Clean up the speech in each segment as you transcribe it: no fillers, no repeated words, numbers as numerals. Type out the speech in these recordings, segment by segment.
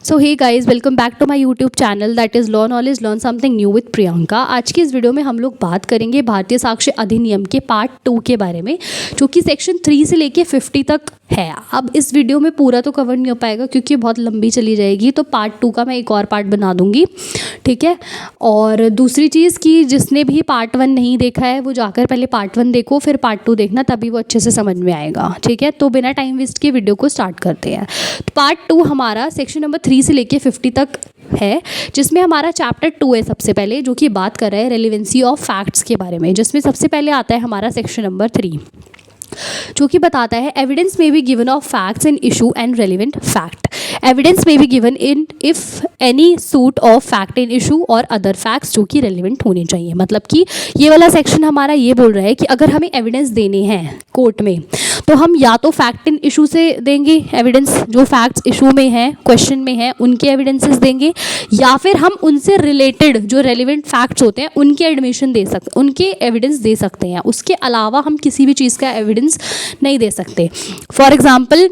So hey guys, welcome back to my YouTube channel that is law knowledge learn something new with Priyanka. आज की इस video में हम लोग बात करेंगे भारतीय साक्ष्य अधिनियम के पार्ट 2 के बारे में, जो कि सेक्शन 3 से लेके 50 तक है। अब इस वीडियो में पूरा तो कवर नहीं हो पाएगा क्योंकि बहुत लंबी चली जाएगी, तो पार्ट 2 का मैं एक और पार्ट बना दूंगी, ठीक है। और दूसरी चीज़ कि जिसने भी पार्ट 1 नहीं देखा है वो जाकर पहले पार्ट 1 देखो, फिर पार्ट 2 देखना, तभी वो अच्छे से समझ में आएगा, ठीक है। तो बिना टाइम वेस्ट किए वीडियो को स्टार्ट करते हैं। तो पार्ट 2 हमारा सेक्शन नंबर 3 से लेके 50 तक है, जिसमें हमारा चैप्टर 2 है सबसे पहले, जो कि बात कर रहा है रेलिवेंसी ऑफ फैक्ट्स के बारे में, जिसमें सबसे पहले आता है हमारा सेक्शन नंबर 3, जो कि बताता है evidence may be given of facts in issue and relevant fact. Evidence may be given in if any suit of fact in issue और अदर फैक्ट्स जो कि रेलिवेंट होने चाहिए। मतलब कि ये वाला सेक्शन हमारा ये बोल रहा है कि अगर हमें एविडेंस देने हैं कोर्ट में, तो हम या तो फैक्ट इन इशू से देंगे एविडेंस, जो फैक्ट्स इशू में हैं, क्वेश्चन में हैं, उनके एविडेंसेस देंगे, या फिर हम उनसे रिलेटेड जो रेलिवेंट फैक्ट्स होते हैं उनके उनके एविडेंस दे सकते हैं। उसके अलावा हम किसी भी चीज़ का एविडेंस नहीं दे सकते। फॉर एग्जाम्पल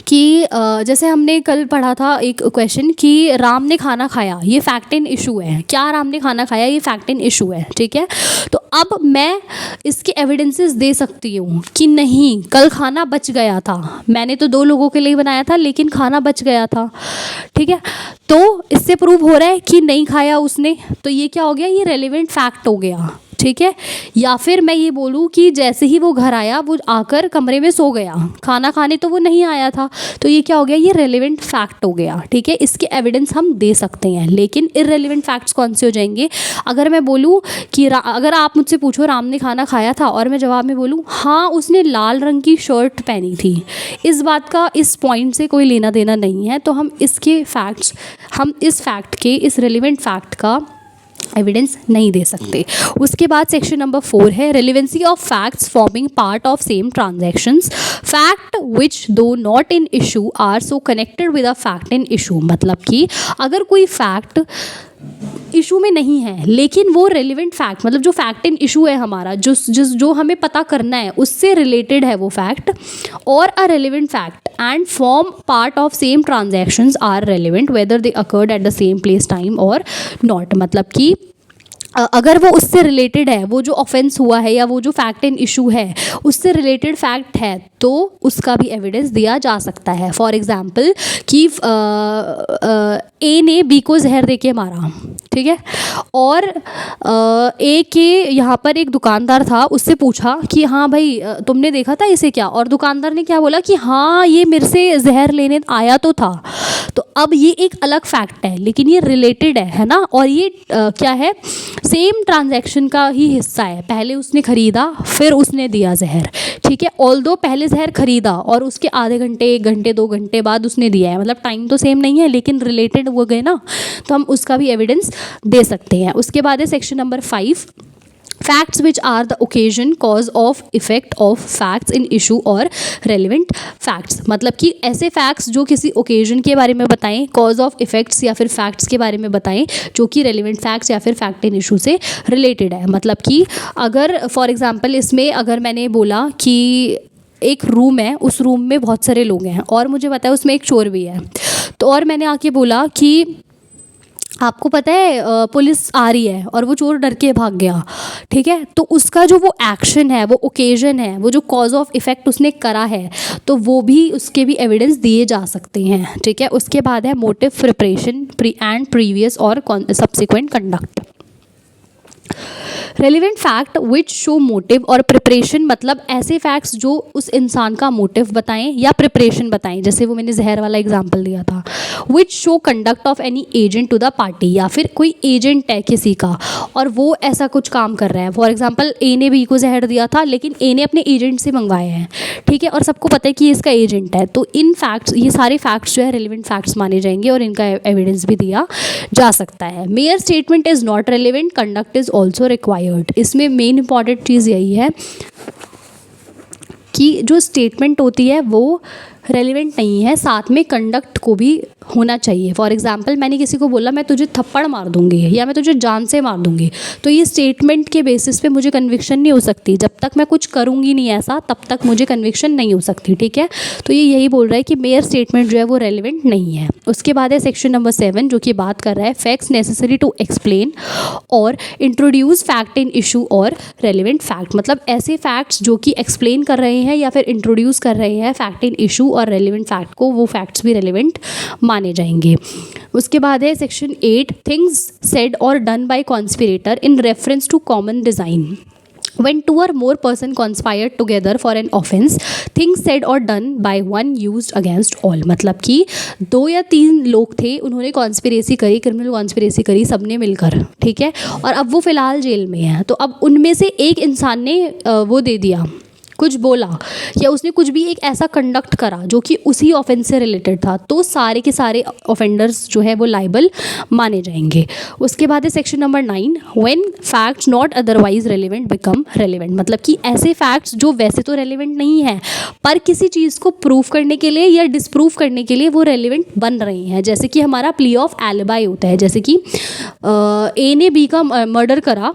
कि जैसे हमने कल पढ़ा था एक क्वेश्चन कि राम ने खाना खाया, ये फैक्ट इन इशू है। क्या राम ने खाना खाया, ये फैक्ट इन इशू है, ठीक है। तो अब मैं इसके एविडेंसेस दे सकती हूँ कि नहीं, कल खाना बच गया था, मैंने तो 2 लोगों के लिए बनाया था लेकिन खाना बच गया था, ठीक है। तो इससे प्रूव हो रहा है कि नहीं खाया उसने, तो ये क्या हो गया, ये रेलिवेंट फैक्ट हो गया, ठीक है। या फिर मैं ये बोलूँ कि जैसे ही वो घर आया वो आकर कमरे में सो गया, खाना खाने तो वो नहीं आया था, तो ये क्या हो गया, ये रेलेवेंट फैक्ट हो गया, ठीक है। इसके एविडेंस हम दे सकते हैं, लेकिन इररेलेवेंट फैक्ट्स कौन से हो जाएंगे। अगर मैं बोलूँ कि अगर आप मुझसे पूछो राम ने खाना खाया था और मैं जवाब में बोलूँ हाँ उसने लाल रंग की शर्ट पहनी थी, इस बात का इस पॉइंट से कोई लेना देना नहीं है, तो हम इस फैक्ट के इस रेलिवेंट फैक्ट का एविडेंस नहीं दे सकते। उसके बाद सेक्शन नंबर 4 है relevancy of facts forming part of same transactions, fact which though not in issue are so connected with a fact in issue. मतलब कि अगर कोई फैक्ट इशू में नहीं है लेकिन वो रेलिवेंट फैक्ट, मतलब जो फैक्ट इन इशू है हमारा, जो हमें पता करना है उससे रिलेटेड है वो फैक्ट, और a relevant fact and form part of same transactions are relevant whether they occurred at the same place time और नॉट। मतलब कि अगर वो उससे रिलेटेड है, वो जो ऑफेंस हुआ है या वो जो फैक्ट इन इशू है उससे रिलेटेड फैक्ट है, तो उसका भी एविडेंस दिया जा सकता है। फॉर एग्जांपल कि ए ने बी को जहर दे के मारा, ठीक है, और ए के यहाँ पर एक दुकानदार था, उससे पूछा कि हाँ भाई तुमने देखा था इसे क्या, और दुकानदार ने क्या बोला कि हाँ ये मेरे से जहर लेने आया तो था। तो अब ये एक अलग फैक्ट है लेकिन ये रिलेटेड है ना, और ये क्या है, सेम ट्रांजैक्शन का ही हिस्सा है। पहले उसने खरीदा फिर उसने दिया जहर, ठीक है। ऑल्दो पहले जहर खरीदा और उसके आधे घंटे 1 घंटे 2 घंटे बाद उसने दिया है, मतलब टाइम तो सेम नहीं है लेकिन रिलेटेड हो गए ना, तो हम उसका भी एविडेंस दे सकते हैं। उसके बाद है section number 5, facts which are the occasion cause of effect of facts in issue और रेलिवेंट फैक्ट्स। मतलब कि ऐसे फैक्ट्स जो किसी ओकेजन के बारे में बताएं, कॉज ऑफ इफेक्ट्स या फिर फैक्ट्स के बारे में बताएं जो कि रेलिवेंट फैक्ट्स या फिर फैक्ट इन इशू से रिलेटेड है। मतलब कि अगर फॉर एग्जांपल इसमें अगर मैंने बोला कि एक रूम है, उस रूम में बहुत सारे लोग हैं और मुझे पता है उसमें एक चोर भी है, तो और मैंने आके बोला कि आपको पता है पुलिस आ रही है और वो चोर डर के भाग गया, ठीक है। तो उसका जो वो एक्शन है, वो ओकेजन है, वो जो कॉज ऑफ इफेक्ट उसने करा है, तो वो भी उसके भी एविडेंस दिए जा सकते हैं, ठीक है। उसके बाद है मोटिव, प्रिपरेशन एंड प्रीवियस और subsequent conduct. Relevant fact which show motive और प्रिपरेशन, मतलब ऐसे फैक्ट्स जो उस इंसान का मोटिव बताएं या प्रिपरेशन बताएं, जैसे वो मैंने जहर वाला एग्जांपल दिया था। Which show conduct of any agent to the party, या फिर कोई एजेंट है किसी का और वो ऐसा कुछ काम कर रहा है। फॉर एग्जांपल ए ने बी को जहर दिया था लेकिन ए ने अपने एजेंट से मंगवाया है, ठीक है, और सबको पता है कि इसका एजेंट है, तो इन फैक्ट्स, ये सारे फैक्ट्स जो है रेलिवेंट फैक्ट्स माने जाएंगे और इनका एविडेंस भी दिया जा सकता है। Mayor statement is not relevant, conduct is also required. इसमें मेन इंपॉर्टेंट चीज़ यही है कि जो स्टेटमेंट होती है वो रेलिवेंट नहीं है, साथ में कंडक्ट को भी होना चाहिए। फॉर एग्जांपल मैंने किसी को बोला मैं तुझे थप्पड़ मार दूंगी या मैं तुझे जान से मार दूंगी, तो ये स्टेटमेंट के बेसिस पे मुझे कन्विक्शन नहीं हो सकती। जब तक मैं कुछ करूंगी नहीं ऐसा, तब तक मुझे कन्विक्शन नहीं हो सकती, ठीक है। तो ये यही बोल रहा है कि मेयर स्टेटमेंट जो है वो रेलिवेंट नहीं है। उसके बाद है सेक्शन नंबर 7 जो कि बात कर रहा है फैक्ट्स नेसेसरी टू एक्सप्लेन और इंट्रोड्यूस फैक्ट इन इशू और रेलिवेंट फैक्ट, मतलब ऐसे फैक्ट्स जो कि एक्सप्लेन कर रहे हैं या फिर इंट्रोड्यूस कर रहे हैं फैक्ट इन इशू और रेलिवेंट फैक्ट को, वो फैक्ट्स भी रेलिवेंट माने जाएंगे। उसके बाद है सेक्शन 8 थिंग्स सेड और done by conspirator in reference to common design. When two or more person conspired together for an offense, things said or done by one used against all, मतलब कि 2 या 3 लोग थे, उन्होंने कॉन्स्पिरेसी करी, criminal conspiracy करी सबने मिलकर, ठीक है, और अब वो फ़िलहाल जेल में है। तो अब उनमें से एक इंसान ने वो दे दिया, कुछ बोला या उसने कुछ भी एक ऐसा कंडक्ट करा जो कि उसी ऑफेंस से रिलेटेड था, तो सारे के सारे ऑफेंडर्स जो है वो लाइबल माने जाएंगे। उसके बाद है section number 9 when facts not otherwise relevant become relevant, मतलब कि ऐसे फैक्ट्स जो वैसे तो रेलिवेंट नहीं है पर किसी चीज़ को प्रूव करने के लिए या डिसप्रूव करने के लिए वो रेलिवेंट बन रहे हैं। जैसे कि हमारा प्ली ऑफ एलिबाई होता है, जैसे कि ए ने बी का मर्डर करा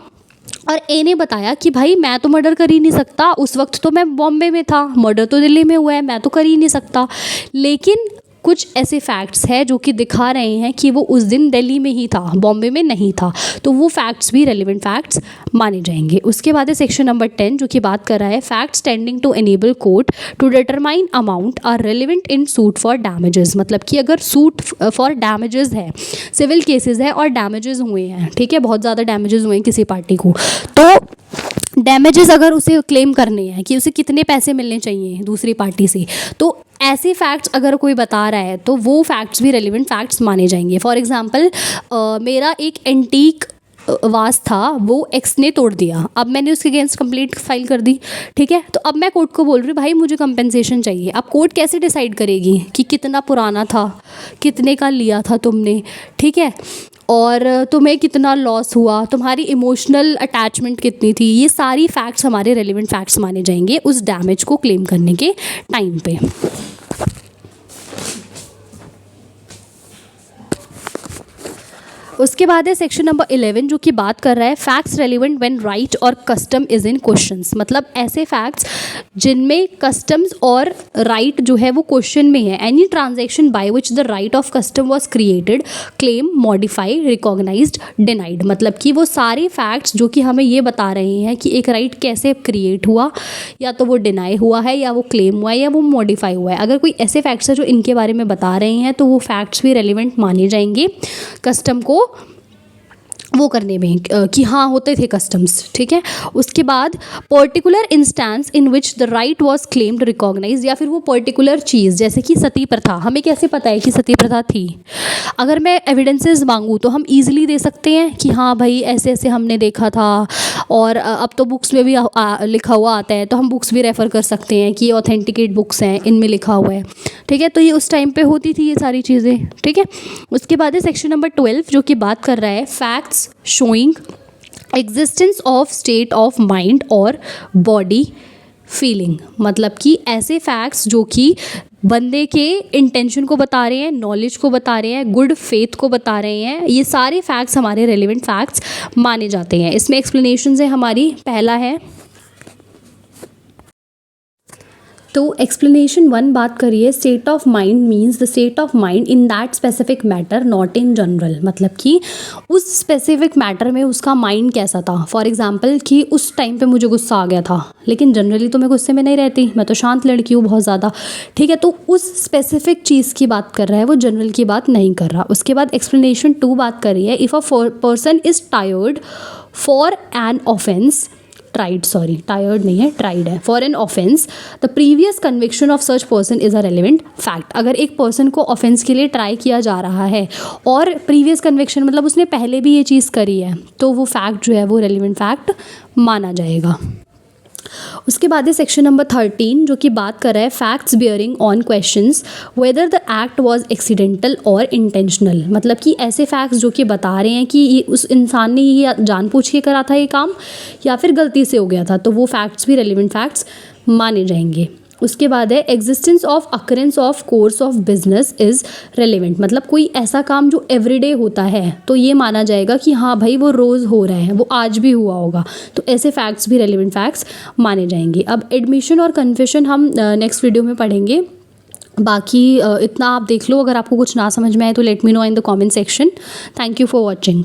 और ए ने बताया कि भाई मैं तो मर्डर कर ही नहीं सकता, उस वक्त तो मैं बॉम्बे में था, मर्डर तो दिल्ली में हुआ है, मैं तो कर ही नहीं सकता। लेकिन कुछ ऐसे फैक्ट्स हैं जो कि दिखा रहे हैं कि वो उस दिन दिल्ली में ही था, बॉम्बे में नहीं था, तो वो फैक्ट्स भी रेलिवेंट फैक्ट्स माने जाएंगे। उसके बाद है सेक्शन नंबर 10 जो कि बात कर रहा है facts tending to enable court to determine amount are relevant in suit for damages, मतलब कि अगर सूट फॉर डैमेजेस है, सिविल केसेस है और डैमेजेस हुए हैं, ठीक है, बहुत ज़्यादा डैमेजेस हुए हैं किसी पार्टी को, तो डैमेजेस अगर उसे क्लेम करने हैं कि उसे कितने पैसे मिलने चाहिए दूसरी पार्टी से, तो ऐसे फैक्ट्स अगर कोई बता रहा है तो वो फैक्ट्स भी रेलिवेंट फैक्ट्स माने जाएंगे। फॉर एग्जांपल मेरा एक एंटीक वास था, वो एक्स ने तोड़ दिया, अब मैंने उसके अगेंस्ट कंप्लेंट फाइल कर दी, ठीक है, तो अब मैं कोर्ट को बोल रही हूँ भाई मुझे कंपेंसेशन चाहिए। अब कोर्ट कैसे डिसाइड करेगी कि कितना पुराना था, कितने का लिया था तुमने, ठीक है, और तुम्हें कितना लॉस हुआ, तुम्हारी इमोशनल अटैचमेंट कितनी थी, ये सारी फैक्ट्स हमारे रेलिवेंट फैक्ट्स माने जाएंगे उस डैमेज को क्लेम करने के टाइम पे। उसके बाद है सेक्शन नंबर 11 जो कि बात कर रहा है फैक्ट्स रेलिवेंट व्हेन राइट और कस्टम इज इन क्वेश्चंस, मतलब ऐसे फैक्ट्स जिनमें कस्टम्स और राइट जो है वो क्वेश्चन में है। Any transaction by which the right of custom was created, claim, modify, recognised, denied, मतलब कि वो सारे फैक्ट्स जो कि हमें ये बता रहे हैं कि एक राइट कैसे क्रिएट हुआ, या तो वो डिनाई हुआ है, या वो क्लेम हुआ है, या वो मॉडिफाई हुआ है। अगर कोई ऐसे फैक्ट्स है जो इनके बारे में बता रहे हैं तो वो फैक्ट्स भी रेलिवेंट माने जाएंगे कस्टम को वो करने में कि हाँ होते थे कस्टम्स, ठीक है। उसके बाद particular instance in which the right was claimed, recognise, या फिर वो पर्टिकुलर चीज़, जैसे कि सती प्रथा, हमें कैसे पता है कि सती प्रथा थी? अगर मैं एविडेंसेस मांगूँ तो हम इजीली दे सकते हैं कि हाँ भाई ऐसे ऐसे हमने देखा था, और अब तो बुक्स में भी लिखा हुआ आता है, तो हम बुक्स भी रेफ़र कर सकते हैं कि ऑथेंटिकेट बुक्स हैं, इनमें लिखा हुआ है, ठीक है। तो ये उस टाइम पे होती थी ये सारी चीज़ें, ठीक है। उसके बाद है सेक्शन नंबर 12 जो कि बात कर रहा है facts showing existence of state of mind और बॉडी फीलिंग, मतलब कि ऐसे फैक्ट्स जो कि बंदे के इंटेंशन को बता रहे हैं, नॉलेज को बता रहे हैं, गुड फेथ को बता रहे हैं, ये सारे फैक्ट्स हमारे रेलिवेंट फैक्ट्स माने जाते हैं। इसमें एक्सप्लेनेशन है हमारी, पहला है तो एक्सप्लेनेशन 1 बात करिए state of mind means the state of mind in that specific matter not in general, मतलब कि उस स्पेसिफिक मैटर में उसका माइंड कैसा था। फॉर एग्जांपल कि उस टाइम पे मुझे गुस्सा आ गया था, लेकिन जनरली तो मैं गुस्से में नहीं रहती, मैं तो शांत लड़की हूँ बहुत ज़्यादा, ठीक है। तो उस स्पेसिफिक चीज़ की बात कर रहा है, वो जनरल की बात नहीं कर रहा। उसके बाद एक्सप्लेनेशन 2 बात करी है if a person is tired for an offence, tired नहीं है, ट्राइड है, for an offence the previous conviction of such person is a relevant fact. अगर एक पर्सन को ऑफेंस के लिए ट्राई किया जा रहा है और प्रीवियस कन्विक्शन मतलब उसने पहले भी ये चीज़ करी है, तो वो फैक्ट जो है वो रेलिवेंट फैक्ट माना जाएगा। उसके बाद है सेक्शन नंबर 13 जो कि बात कर रहा है facts bearing on questions whether the act was accidental और इंटेंशनल, मतलब कि ऐसे फैक्ट्स जो कि बता रहे हैं कि ये उस इंसान ने ये जानबूझ के करा था ये काम या फिर गलती से हो गया था, तो वो फैक्ट्स भी रेलिवेंट फैक्ट्स माने जाएंगे। उसके बाद है existence of occurrence of course of business is relevant, मतलब कोई ऐसा काम जो एवरीडे होता है तो ये माना जाएगा कि हाँ भाई वो रोज़ हो रहा है, वो आज भी हुआ होगा, तो ऐसे फैक्ट्स भी रेलिवेंट फैक्ट्स माने जाएंगे। अब एडमिशन और कन्फेशन हम नेक्स्ट वीडियो में पढ़ेंगे। बाकी इतना आप देख लो, अगर आपको कुछ ना समझ में आए तो let me know in the comment section. Thank you for watching.